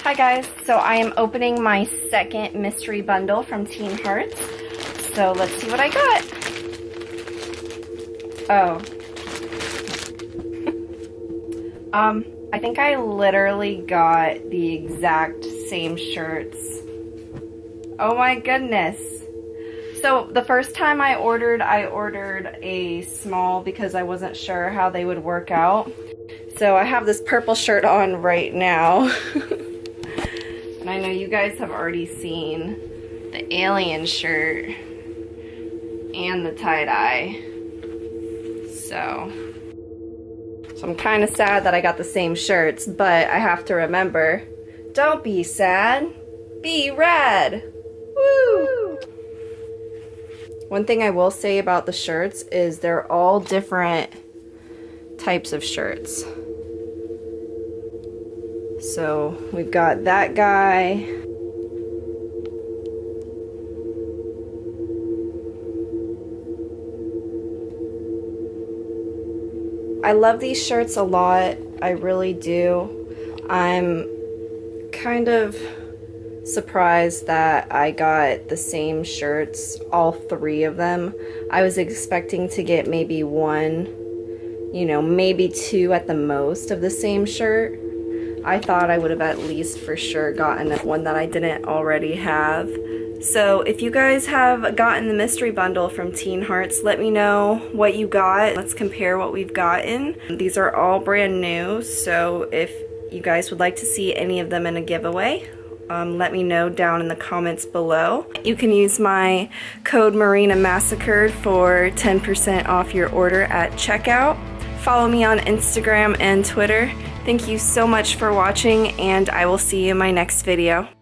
Hi guys, so I am opening my second mystery bundle from Teen Hearts. So let's see what I got. Oh. I think I literally got the exact same shirts. Oh my goodness. So the first time I ordered a small because I wasn't sure how they would work out. So I have this purple shirt on right now. And I know you guys have already seen the alien shirt and the tie-dye. So I'm kind of sad that I got the same shirts, but I have to remember, don't be sad, be rad. Woo! One thing I will say about the shirts is they're all different types of shirts. So we've got that guy. I love these shirts a lot. I really do. I'm kind of surprised that I got the same shirts, all three of them. I was expecting to get maybe one, you know, maybe two at the most of the same shirt. I thought I would have at least for sure gotten one that I didn't already have. So if you guys have gotten the mystery bundle from Teen Hearts, let me know what you got. Let's compare what we've gotten. These are all brand new, so if you guys would like to see any of them in a giveaway, let me know down in the comments below. You can use my code Marina Massacred for 10% off your order at checkout. Follow me on Instagram and Twitter. Thank you so much for watching, and I will see you in my next video.